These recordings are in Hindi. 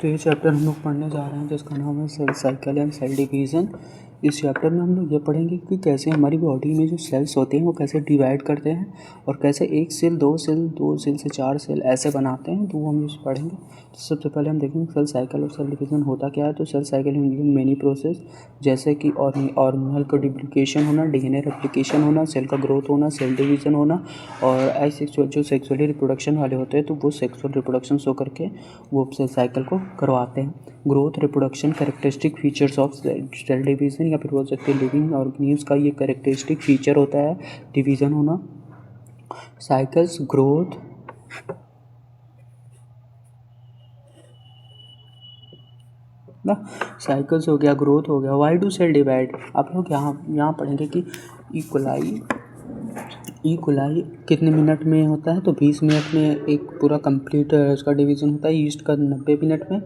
तो ये चैप्टर हम लोग पढ़ने जा रहे हैं जिसका नाम है cell cycle and cell division. इस चैप्टर में हम लोग ये पढ़ेंगे कि कैसे हमारी बॉडी में जो सेल्स होते हैं वो कैसे डिवाइड करते हैं और कैसे एक सेल दो सेल से चार सेल ऐसे बनाते हैं, तो वो हम इस पढ़ेंगे। तो सबसे पहले हम देखेंगे सेल साइकिल और सेल डिवीज़न होता क्या है। तो सेल साइकिल में मेनी प्रोसेस जैसे कि ऑर्गेनेल का डुप्लीकेशन होना, डीएनए रेप्लिकेशन होना, सेल का ग्रोथ होना, सेल डिवीज़न होना, और एसेक्सुअल जो सेक्सुअली रिप्रोडक्शन वाले होते हैं तो वो सेक्सुअल रिप्रोडक्शन शो करके वो सेल साइकिल को करवाते हैं। Growth, reproduction, characteristic features of cell division, या फिर बोल सकते हैं लिविंग ऑर्गेनिम्स का ये कैरेक्टरिस्टिक फीचर होता है डिवीज़न होना। साइकिल्स, ग्रोथ, ना साइकिल्स हो गया, ग्रोथ हो गया। वाई डू सेल डिवाइड, आप लोग यहाँ पढ़ेंगे कि इक्वलाई कितने मिनट में होता है। तो 20 मिनट में एक पूरा कंप्लीट उसका डिवीज़न होता है। ईस्ट का 90 मिनट में,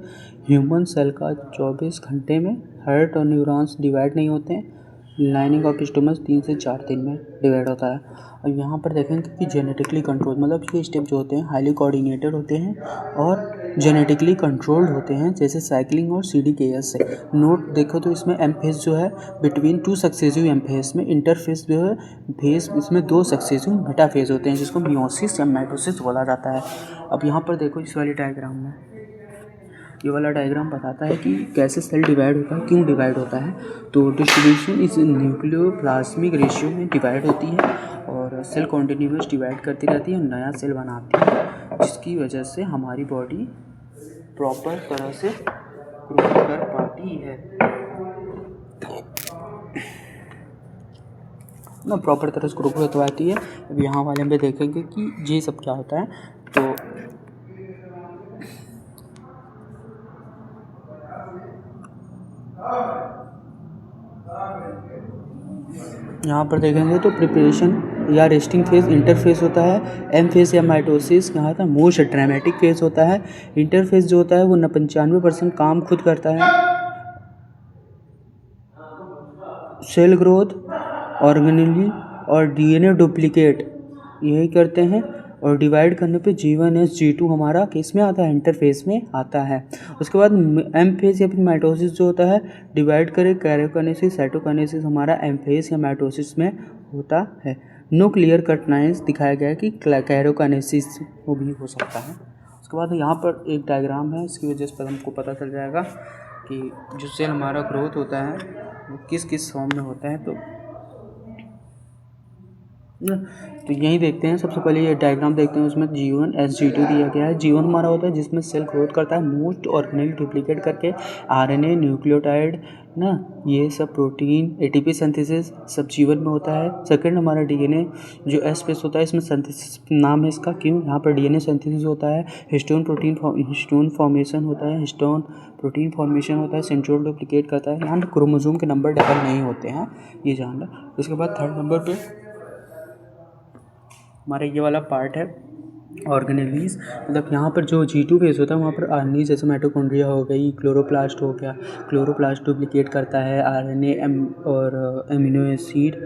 ह्यूमन सेल का 24 घंटे में। हार्ट और न्यूरॉन्स डिवाइड नहीं होते हैं। लाइनिंग ऑफ स्टोमच 3 से 4 दिन में डिवाइड होता है। और यहाँ पर देखेंगे कि जेनेटिकली कंट्रोल, मतलब ये स्टेप जो होते हैं हाईली कोऑर्डिनेटेड होते हैं और जेनेटिकली कंट्रोल्ड होते हैं, जैसे साइक्लिंग और CDKS से। नोट देखो तो इसमें एम फेज जो है बिटवीन 2 सक्सेसिव एम फेज में, इंटरफेस जो है फेज इसमें 2 सक्सेसिव मेटा फेज होते हैं जिसको मियोसिस या माइटोसिस बोला जाता है। अब यहाँ पर देखो इस वाली डायग्राम में, ये वाला डायग्राम बताता है कि कैसे सेल डिवाइड होता है, क्यों डिवाइड होता है। तो डिस्ट्रीब्यूशन इस न्यूक्लियोप्लाज्मिक रेशियो में डिवाइड होती है और सेल कॉन्टिन्यूस डिवाइड करती रहती है, नया सेल बनाती है, जिसकी वजह से हमारी बॉडी प्रॉपर तरह से ग्रो कर पाती है ना, प्रॉपर तरह से ग्रो कर पाती है। अब यहाँ वाले में देखेंगे कि ये सब क्या होता है। तो यहाँ पर देखेंगे तो प्रिपरेशन या रेस्टिंग फेज इंटरफेस होता है। एम फेज या माइटोसिस कहा था मोस्ट ड्रामेटिक फेज होता है। इंटरफेस जो होता है वो 95% काम खुद करता है। सेल ग्रोथ, ऑर्गेनेली और डीएनए डुप्लीकेट यही करते हैं। और डिवाइड करने पे G1 G2 हमारा किस में आता है, इंटरफेस में आता है। उसके बाद एम फेज या फिर माइटोसिस जो होता है डिवाइड करे कैरियोकाइनेसिस, साइटोकाइनेसिस हमारा एम फेज या माइटोसिस में होता है। नो क्लियर कट लाइंस दिखाया गया है कि कैरियोकाइनेसिस वो भी हो सकता है। उसके बाद यहाँ पर एक डायग्राम है, इसकी वजह से हमको पता चल जाएगा कि जो सेल हमारा ग्रोथ होता है वो किस किस फॉर्म में होता है। तो यही देखते हैं। सबसे पहले ये डायग्राम देखते हैं, उसमें G1 G2 दिया गया है। G1 हमारा होता है जिसमें सेल ग्रोथ करता है मोस्ट ऑर्गेनेल डुप्लीकेट करके, RNA, न्यूक्लियोटाइड ना, ये सब प्रोटीन, ATP सिंथेसिस सब G1 में होता है। सेकंड हमारा DNA जो S फेस होता है, इसमें सिंथेसिस नाम है इसका, क्यों, यहाँ पर DNA सिंथेसिस होता है। हिस्टोन फॉर्मेशन होता है, हिस्टोन प्रोटीन फॉर्मेशन होता है। सेंट्रोल डुप्लीकेट करता है। यहाँ क्रोमोसोम के नंबर डबल नहीं होते हैं, ये जान लो। इसके बाद थर्ड नंबर पे हमारा ये वाला पार्ट है ऑर्गेनेलीज, मतलब यहाँ पर जो G2 फेज होता है वहाँ पर RNA जैसे माइटोकॉन्ड्रिया हो गई, क्लोरोप्लास्ट हो गया, क्लोरोप्लास्ट डुप्लीकेट करता है। RNA और एमिनो एसिड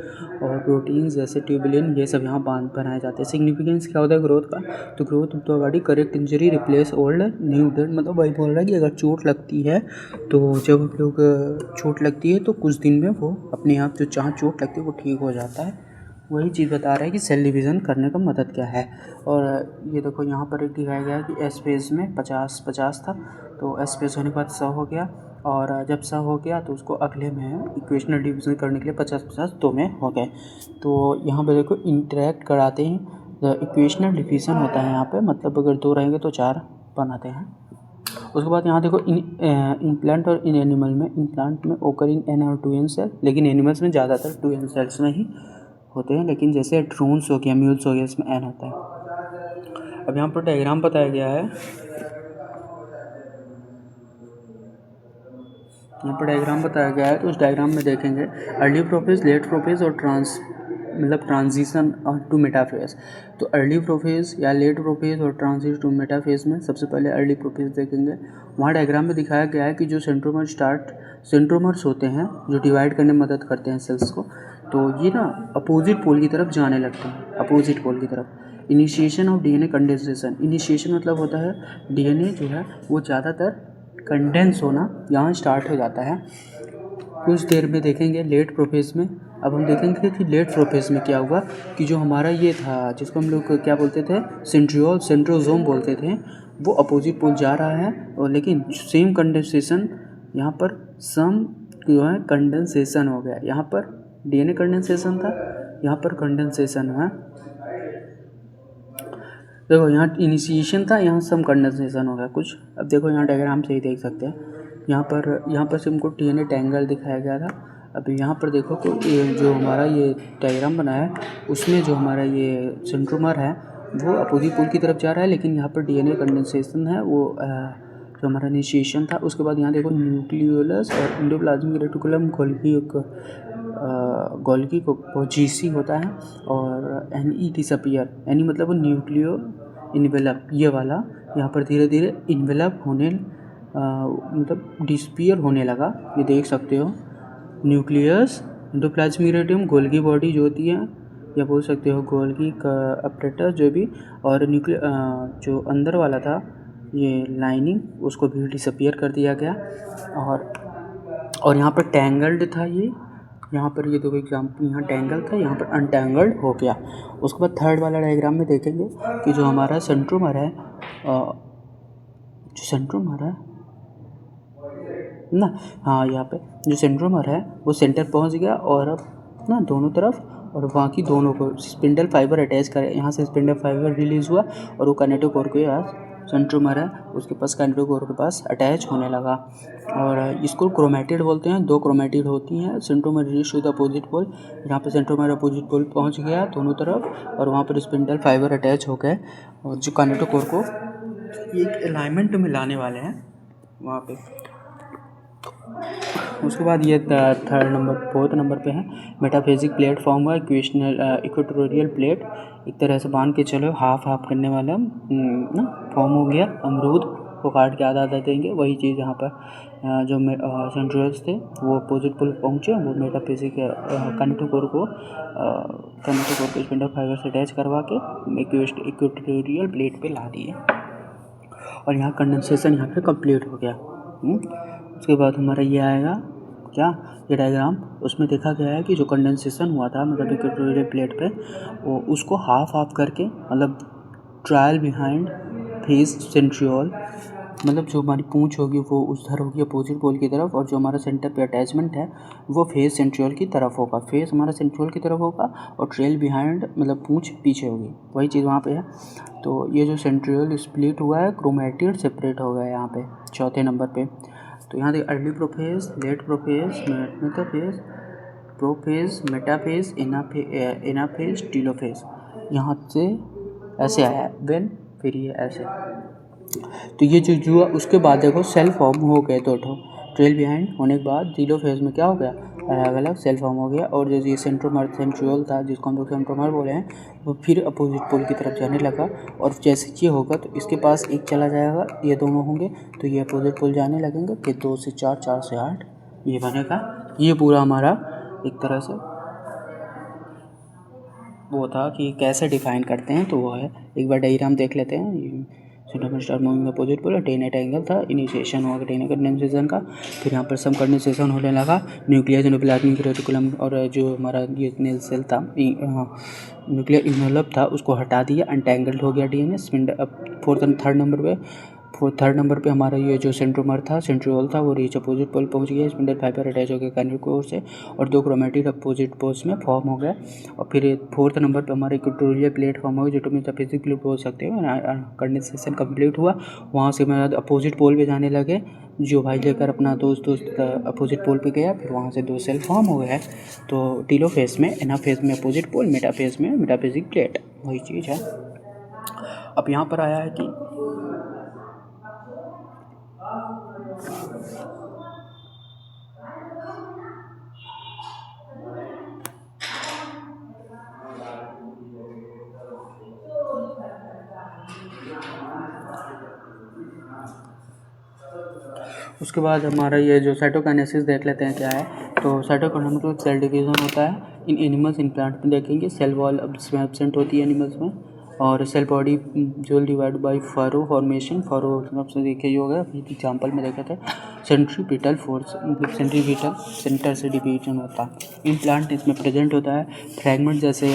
और प्रोटीन जैसे ट्यूबुलिन ये सब यहाँ बनाए जाते हैं। सिग्निफिकेंस क्या होता है ग्रोथ का, तो growth of the body correct injury replace old new dead, मतलब वही बोल रहा है कि अगर चोट लगती है तो जब हम लोग चोट लगती है तो कुछ दिन में वो अपने आप जो जहाँ चोट लगती है वो ठीक हो जाता है। वही चीज़ बता रहा है कि सेल डिवीज़न करने का मदद क्या है। और ये देखो यहाँ पर एक दिखाया गया है कि एस फेज में 50 था, तो एस फेज होने के बाद 100 हो गया, और जब 100 हो गया तो उसको अगले में इक्वेशनल डिवीज़न करने के लिए 50 2 में हो गए। तो यहाँ पर देखो इंटरेक्ट कराते हैं, इक्वेशनल डिवीज़न होता है यहाँ पर, मतलब अगर 2 रहेंगे तो 4 बनाते हैं। उसके बाद यहाँ देखो इन प्लांट और इन एनिमल में, इन प्लांट में ओकरिंग N और 2N सेल, लेकिन एनिमल्स में ज़्यादातर 2N सेल्स में ही होते हैं, लेकिन जैसे ड्रोन्स हो गया, म्यूल्स हो गया, इसमें N होता है। अब यहाँ पर डायग्राम बताया गया है, यहाँ पर डायग्राम बताया गया है। तो उस डायग्राम में देखेंगे अर्ली प्रोफेज, लेट प्रोफेज और ट्रांजिशन टू मेटाफेज। तो अर्ली प्रोफेज या लेट प्रोफेज और ट्रांजिशन टू मेटाफेज में सबसे पहले अर्ली प्रोफेज देखेंगे। वहाँ डायग्राम में दिखाया गया है कि जो सेंट्रोमर्स होते हैं जो डिवाइड करने में मदद करते हैं सेल्स को, तो ये ना अपोजिट पोल की तरफ जाने लगते हैं, अपोजिट पोल की तरफ। Initiation of DNA condensation, initiation मतलब होता है DNA जो है वो ज़्यादातर कंडेंस होना यहाँ स्टार्ट हो जाता है। कुछ देर में देखेंगे लेट प्रोफेज में। अब हम देखेंगे कि लेट प्रोफेज में क्या हुआ कि जो हमारा ये था जिसको हम लोग क्या बोलते थे, सेंट्रोजोम बोलते थे, वो अपोजिट पोल जा रहा है। और लेकिन सेम कंडेंसेशन यहाँ पर सम जो है कंडेंसेशन हो गया। यहाँ पर डीएनए कंडेंसेशन था, यहाँ पर कंडेंसेशन हुआ। देखो यहाँ इनिशिएशन था, यहाँ सम कंडेंसेशन हो गया कुछ। अब देखो यहाँ डायग्राम से ही देख सकते हैं, यहाँ पर से हमको डीएनए टैंगल दिखाया गया था। अब यहाँ पर देखो कि ये जो हमारा ये डायग्राम बना है उसमें जो हमारा ये सेंट्रोमर है वो अपोजिट पोल की तरफ जा रहा है, लेकिन यहाँ पर डीएनए कंडेंसेशन है वो जो हमारा इनिशिएशन था। उसके बाद यहाँ देखो न्यूक्लियोलस और एंडोप्लाज्मिक रेटिकुलम गोल्गी को जीसी होता है और एनई डिसअपियर, एनी मतलब वो न्यूक्लियो इन्वेलप, ये वाला यहाँ पर धीरे धीरे इन्वेलप होने मतलब डिसपियर होने लगा। ये देख सकते हो nucleus, endoplasmic reticulum, Golgi body जो होती है या बोल सकते हो गोल्गी का अपरेटस जो भी, और जो अंदर वाला था ये लाइनिंग उसको भी डिसअपियर कर दिया गया। और यहाँ पर टैंगल्ड था ये, यहाँ पर ये दो एग्जाम्पल, यहाँ टैंगल था, यहाँ पर अनटैंगल्ड हो गया। उसके बाद थर्ड वाला डायग्राम में देखेंगे कि जो हमारा सेंट्रोमर है ना, हाँ यहाँ पे जो सेंट्रोमर है वो सेंटर पहुँच गया और अब ना दोनों तरफ और बाकी दोनों को स्पिंडल फाइबर अटैच करे। यहाँ से स्पिंडल फाइबर रिलीज़ हुआ और वो काइनेटोकोर के पास सेंट्रोमर है उसके पास काइनेटोकोर के पास अटैच होने लगा। और इसको क्रोमैटिड बोलते हैं। 2 क्रोमैटिड होती हैं। Centromere reach to the opposite pole, यहाँ पे सेंट्रोमर अपोजिट पोल पहुँच गया दोनों तरफ और वहाँ पर स्पिंडल फाइबर अटैच हो गए और जो काइनेटोकोर को एक अलाइनमेंट में लाने वाले हैं वहाँ पे। उसके बाद ये फोर्थ नंबर पे है मेटाफिजिक प्लेटफॉर्म हुआ इक्वेटोरियल प्लेट, एक तरह से मान के चलो हाफ करने वाला ना फॉर्म हो गया। अमरूद को काट के आधा देंगे, वही चीज़ यहाँ पर जो सेंट्रोइड्स थे वो अपोजिट पोल पहुँचे, वो मेटाफिजिक काइनेटोकोर को स्पिंडल फाइबर से अटैच करवा के इक्वेटोरियल प्लेट पे ला दिए और यहाँ कंडेंसेशन यहाँ पे कंप्लीट हो गया। उसके बाद हमारा ये आएगा क्या, ये डायग्राम, उसमें देखा गया है कि जो कंडेंसेशन हुआ था मतलब इक्वेटोरियल प्लेट पे वो उसको हाफ करके मतलब ट्रायल बिहाइंड फेस सेंट्रियोल, मतलब जो हमारी पूंछ होगी वो उधर होगी अपोजिट पोल की तरफ और जो हमारा सेंटर पे अटैचमेंट है वो फेस सेंट्रियोल की तरफ होगा। फेस हमारा सेंट्रियोल की तरफ होगा और ट्रेल बिहाइंड मतलब पूंछ पीछे होगी, वही चीज़ वहाँ पे है। तो ये जो सेंट्रियोल स्प्लिट हुआ है, क्रोमैटिड सेपरेट हो गया यहाँ पे चौथे नंबर पे। तो यहाँ देखिए early prophase, late prophase, metaphase, prophase, metaphase, anaphase, telophase, यहाँ से ऐसे आया है वेन, फिर ये ऐसे। तो ये जो हुआ उसके बाद देखो सेल फॉर्म हो गए दो ठो, ट्रेल बिहाइंड होने के बाद टीलोफेज में क्या हो गया, अलग अलग सेल फॉर्म हो गया। और जो ये सेंट्रियोल था जिसको हम लोग सेंट्रोमर बोले हैं वो फिर अपोजिट पोल की तरफ जाने लगा और जैसे ये होगा तो इसके पास एक चला जाएगा, ये दोनों होंगे तो ये अपोजिट पोल जाने लगेंगे, फिर 2 से 4, 4 से 8 ये बनेगा। ये पूरा हमारा एक तरह से वो था कि कैसे डिफाइन करते हैं, तो वो है एक बार डायग्राम देख लेते हैं। Centromere start moving opposite pole, DNA tangle था, इनिशिएशन हुआ डीएनए कंडेंसेशन का, फिर यहाँ पर सम कंडेंसेशन होने लगा, न्यूक्लियस एंडोप्लाज्मिक रेटिकुलम और जो हमारा ये नेल सेल था न्यूक्लियर इन्वेलप था उसको हटा दिया, अनटैंगल्ड हो गया डीएनए। थर्ड नंबर पे हमारा ये जो सेंट्रोमर था सेंट्रियोल था वो रीच अपोजिट पोल पहुंच गया, स्पिंडल फाइबर अटैच हो गया काइनेटोकोर से और 2 क्रोमैटिड अपोजिट पोल्स में फॉर्म हो गया। और फिर फोर्थ नंबर पे हमारा इक्वेटोरियल प्लेट फॉर्म हो गया, जो मेटाफिजिक प्लेट बोल सकते हो। कंडेंसेशन कंप्लीट हुआ, वहाँ से मैं अपोजिट पोल पे जाने लगे, जो भाई लेकर अपना दोस्त अपोजिट पोल पे गया, फिर वहाँ से 2 सेल फॉर्म हो गया। तो टीलोफेज में, एनाफेज में अपोजिट पोल, मेटाफेज में मेटाफिजिक प्लेट, वही चीज़ है। अब यहाँ पर आया है कि उसके बाद हमारा ये जो साइटोकाइनेसिस देख लेते हैं क्या है। तो साइटोकाइनेसिस मतलब सेल डिवीज़न होता है इन एनिमल्स, इन प्लांट में देखेंगे सेल वॉल अब इसमें एब्सेंट होती है एनिमल्स में, और सेल बॉडी जो divide by furrow formation. Furrow आपसे देखे ही होगा, एग्जाम्पल में देखा था। सेंट्रीपिटल फोर्स मतलब सेंट्रीपिटल सेंटर से डिवीजन होता है। इन प्लांट इसमें प्रेजेंट होता है फ्रैगमेंट जैसे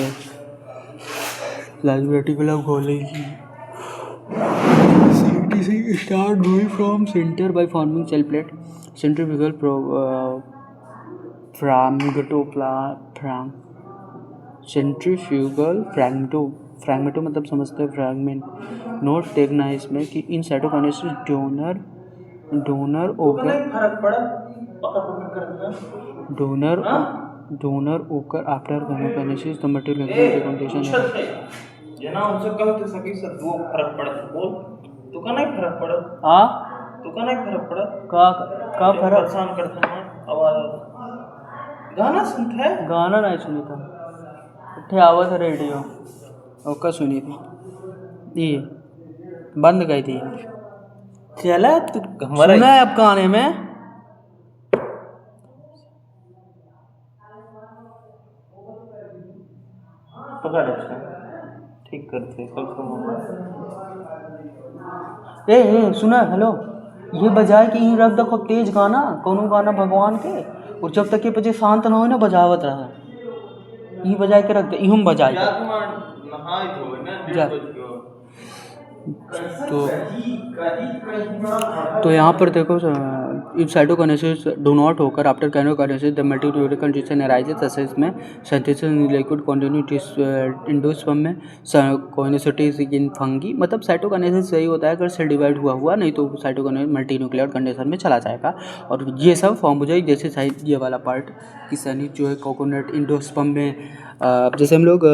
reticulum Golgi start growing from center by forming cell plate. Centrifugal फ्रैगमेंटो मतलब समझते हैं फ्रैगमेंट। नोट देखना है इसमें कि in cytokinesis donor occur after gynaecokinesis the material condition ये ना उनसे कहते सकी सर दो फर्क पड़ता बोल तो का नहीं फर्क पड़त हाँ तो का नहीं फर्क पड़त का फर्क परेशान करता है आवाज गाना सुनते है गाना नहीं सुनी था उठे आवत है रेडियो ओका सुनी थी ये बंद गई थी चला तू हमारा सुना है अब गाने में पकड़ अच्छा ठीक करते कल ए सुना हेलो ये बजाए कि यहीं रख दो खूब तेज गाना कोनो गाना भगवान के और जब तक ये बजे शांत ना हो ना बजावत रहा यहीं बजाए के रख दे यूं बजाए जा तो यहाँ पर देखो इफ साइटोकाइनेसिस डू नॉट होकर आफ्टर काइनेकोकाइनेसिस द मल्टीन्यूक्लियर कंडीशन अराइजेस जैसे इसमें सिंथेसिस लिक्विड कंटिन्यू इंडोस्पर्म में कोइनेसिटीज इन फंगी मतलब साइटोकाइनेसिस सही होता है अगर सेल डिवाइड हुआ नहीं तो साइटोकाइनेसिस मल्टीन्यूक्लियर कंडीशन में चला जाएगा और ये सब फॉर्म हो जाएगी जैसे साइड ये वाला पार्ट कि सैनिक जो है कोकोनट इंडोस्पर्म में जैसे हम लोग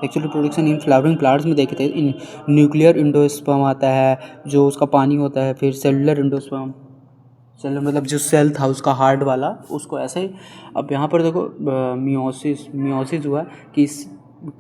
actually production in flowering plants में देखे थे इन न्यूक्लियर इंडोस्पर्म आता है जो उसका पानी होता है फिर सेलुलर इंडोस्पर्म सेलुलर मतलब जो सेल था उसका हार्ड वाला उसको ऐसे ही अब यहाँ पर देखो मियोसिस हुआ कि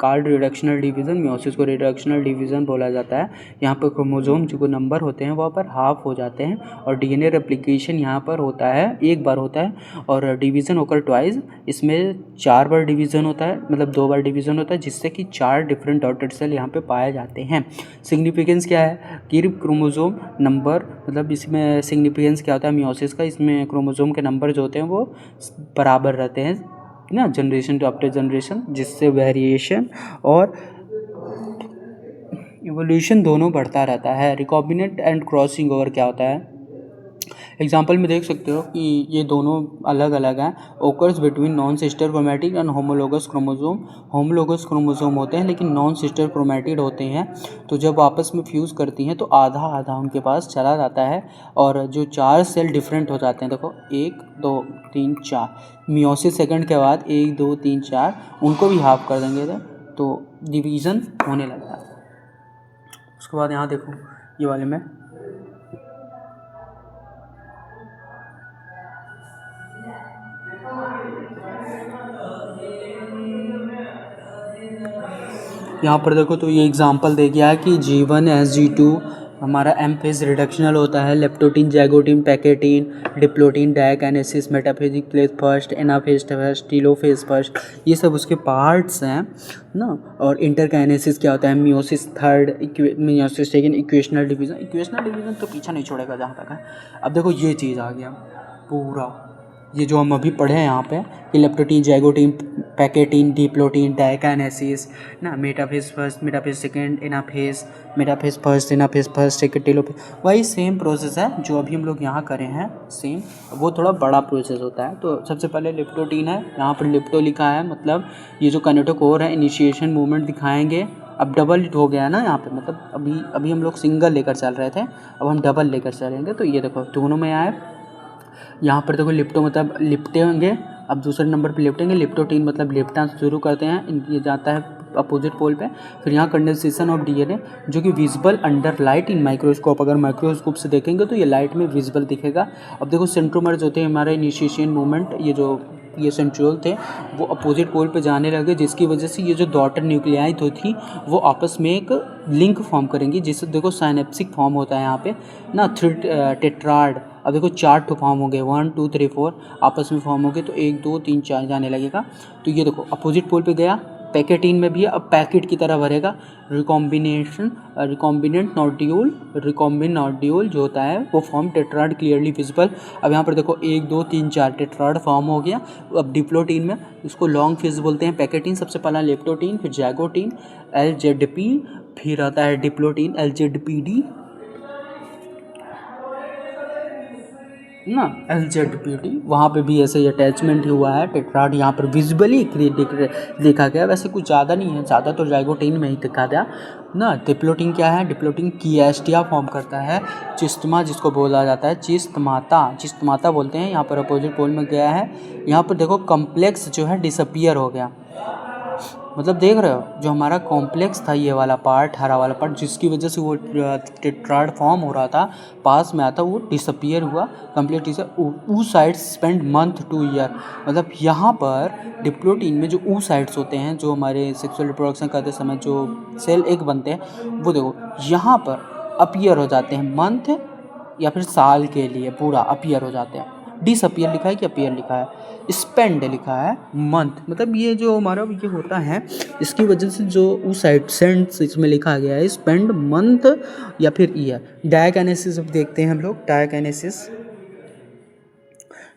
कार्ड रिडक्शनल डिवीज़न मियोसिस को रिडक्शनल डिवीज़न बोला जाता है। यहाँ पर क्रोमोसोम जो नंबर होते हैं वहाँ पर हाफ हो जाते हैं और डीएनए रेप्लिकेशन यहाँ पर होता है एक बार होता है और डिवीज़न होकर ट्वाइस इसमें 4 बार डिवीज़न होता है मतलब 2 बार डिवीज़न होता है जिससे कि 4 डिफरेंट डॉटेड सेल यहाँ पे पाए जाते हैं। सिग्निफिकेंस क्या है कि क्रोमोसोम नंबर मतलब इसमें सिग्निफिकेंस क्या होता है मियोसिस का इसमें क्रोमोसोम के नंबर जो होते हैं वो बराबर रहते हैं ना जनरेशन टू आफ्टर जनरेशन जिससे वेरिएशन और इवोल्यूशन दोनों बढ़ता रहता है। रिकॉम्बिनेंट एंड क्रॉसिंग ओवर क्या होता है एग्जाम्पल में देख सकते हो कि ये दोनों अलग अलग हैं। Occurs between non sister chromatid and homologous chromosome homologous chromosome होते हैं लेकिन नॉन सिस्टर क्रोमैटिड होते हैं तो जब आपस में फ्यूज़ करती हैं तो आधा आधा उनके पास चला जाता है और जो 4 सेल डिफरेंट हो जाते हैं देखो 1 2 3 4 मियोसिस सेकंड के बाद 1 2 3 4 उनको भी हाफ कर देंगे तो डिवीज़न होने लगता है। उसके बाद यहाँ देखो ये वाले में यहाँ पर देखो तो ये एग्जांपल दे गया है कि G1 SG2 हमारा एम फेज रिडक्शनल होता है leptotene zygotene pachytene diplotene diakinesis metaphasic place first anaphase first telophase first ये सब उसके पार्ट्स हैं ना। और इंटरकाइनेसिस क्या होता है meiosis third meiosis second equational division तो पीछा नहीं छोड़ेगा जहाँ तक है। अब देखो ये चीज़ आ गया पूरा ये जो हम अभी पढ़े हैं यहाँ पे कि leptotene zygotene pachytene diplotene diakinesis ना metaphase first metaphase second anaphase metaphase first second telophase वही सेम प्रोसेस है जो अभी हम लोग यहाँ करे हैं सेम वो थोड़ा बड़ा प्रोसेस होता है। तो सबसे पहले लेप्टोटीन है यहाँ पर लेप्टो लिखा है मतलब ये जो काइनेटोकोर है इनिशिएशन मूवमेंट दिखाएंगे। अब डबल हो गया ना यहाँ पे मतलब अभी हम लोग सिंगल लेकर चल रहे थे अब हम डबल लेकर चलेंगे तो ये देखो दोनों में आए यहाँ पर देखो लिप्टो मतलब लिपटेंगे अब दूसरे नंबर पे लिपटेंगे लिप्टोटीन मतलब लिपटना शुरू करते हैं ये जाता है अपोजिट पोल पे। फिर यहाँ कंडेंसेशन ऑफ डीएनए जो कि visible under light in microscope अगर माइक्रोस्कोप से देखेंगे तो ये लाइट में विजिबल दिखेगा। अब देखो सेंट्रोमर्स होते हैं हमारे इनिशिएशन मूवमेंट ये सेंट्रियोल थे वो अपोजिट पोल पे जाने लगे जिसकी वजह से ये जो डॉटर न्यूक्लियाई तो थी वो आपस में एक लिंक फॉर्म करेंगी जिससे देखो साइनेप्सिक फॉर्म होता है यहाँ पे ना टेट्राड। अब देखो 4 ठो फॉर्म हो गए 1 2 3 4 आपस में फॉर्म हो गए तो 1 2 3 4 जाने लगेगा। तो ये देखो अपोजिट पोल पे गया पैकेटीन में भी है, अब पैकेट की तरह भरेगा। रिकॉम्बिनेंट नोड्यूल जो होता है वो फॉर्म टेट्राड क्लियरली विजिबल। अब यहाँ पर देखो 1 2 3 4 टेट्राड फॉर्म हो गया। अब डिप्लोटीन में इसको लॉन्ग फेज बोलते हैं। पैकेटीन सबसे पहला लेप्टोटीन, फिर जैगोटीन, LZP, फिर आता है डिप्लोटीन LZPD ना, LZPD। वहाँ पे भी ऐसे ही अटैचमेंट हुआ है। टेट्राड यहाँ पर विजुअली देखा गया, वैसे कुछ ज़्यादा नहीं है, ज़्यादा तो जाइगोटीन में ही देखा गया ना। डिप्लोटीन क्या है? डिप्लोटीन किएस्टिया फॉर्म करता है। चिस्टमा जिसको बोला जाता है चिस्तमाता बोलते हैं। यहाँ पर अपोजिट पोल में गया है। यहाँ पर देखो कॉम्प्लेक्स जो है डिसअपियर हो गया, मतलब देख रहे हो जो हमारा कॉम्प्लेक्स था ये वाला पार्ट, हरा वाला पार्ट, जिसकी वजह से वो टेट्राड फॉर्म हो रहा था पास में आता, वो डिसअपियर हुआ कम्प्लीटली से। ऊ sides spend month two year, मतलब यहाँ पर डिप्लोटीन में जो ऊ साइड्स होते हैं जो हमारे सेक्सुअल रिप्रोडक्शन करते समय जो सेल एक बनते हैं, वो देखो यहाँ पर अपीयर हो जाते हैं मंथ या फिर साल के लिए पूरा अपीयर हो जाते हैं। डिसअपियर लिखा है कि अपीयर लिखा है? स्पेंड लिखा है मंथ, मतलब ये जो हमारा ये होता है इसकी वजह से जो उस साइड सेंस इसमें लिखा गया है स्पेंड मंथ या फिर ईयर। डायकाइनेसिस अब देखते हैं हम लोग।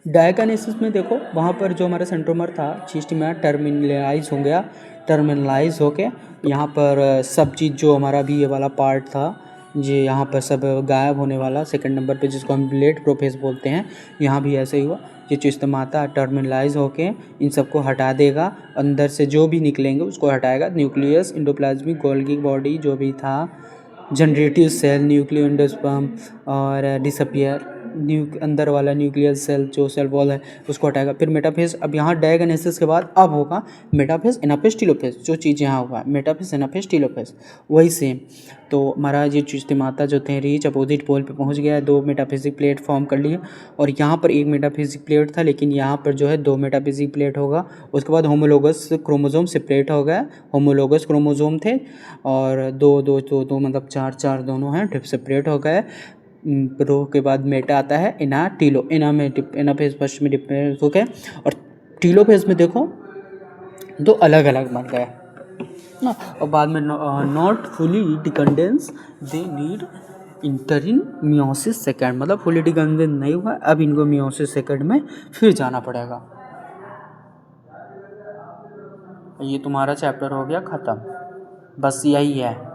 डायकाइनेसिस में देखो वहाँ पर जो हमारा सेंट्रोमर था चीस्टिमा टर्मिनलाइज हो गया, टर्मिनलाइज होके यहाँ पर सब चीज़ जो हमारा भी ये वाला पार्ट था ये यहाँ पर सब गायब होने वाला सेकंड नंबर पे, जिसको हम लेट प्रोफेस बोलते हैं। यहाँ भी ऐसे ही हुआ। ये चिस्तमाता टर्मिनलाइज होके इन सबको हटा देगा, अंदर से जो भी निकलेंगे उसको हटाएगा। न्यूक्लियस, एंडोप्लाज्मिक गोल्गी बॉडी जो भी था, जनरेटिव सेल, न्यूक्लियो एंडोस्पर्म और डिसअपियर अंदर वाला न्यूक्लियर सेल जो सेल वॉल है उसको हटाएगा। फिर मेटाफेज। अब यहाँ डायगोनेसिस के बाद अब होगा मेटाफेज, एनाफेज, टीलोफेज। जो चीज़ यहाँ हुआ मेटाफेज, एनाफेज, टीलोफेज वही सेम। तो हमारा ये चिस्टिमाता जो थे रीच अपोजिट पोल पे पहुँच गया है, 2 मेटाफिजिक प्लेट फॉर्म कर लिए। और यहाँ पर 1 मेटाफिजिक प्लेट था, लेकिन यहाँ पर जो है 2 मेटाफिजिक प्लेट होगा। उसके बाद होमोलोगस क्रोमोजोम सेपरेट हो गया। होमोलोगस क्रोमोजोम थे और 2 मतलब 4 दोनों हैं सेपरेट हो गए। रो के बाद मेटा आता है, एनाफेज फर्स्ट में डिफरेंस हो गए और टीलोफेज में देखो 2 अलग अलग बन गए ना। और बाद में not fully decondense, they need enter in meiosis second, मतलब फुली डिकंडेंस नहीं हुआ, अब इनको मियोसिस सेकेंड में फिर जाना पड़ेगा। ये तुम्हारा चैप्टर हो गया ख़त्म, बस यही है।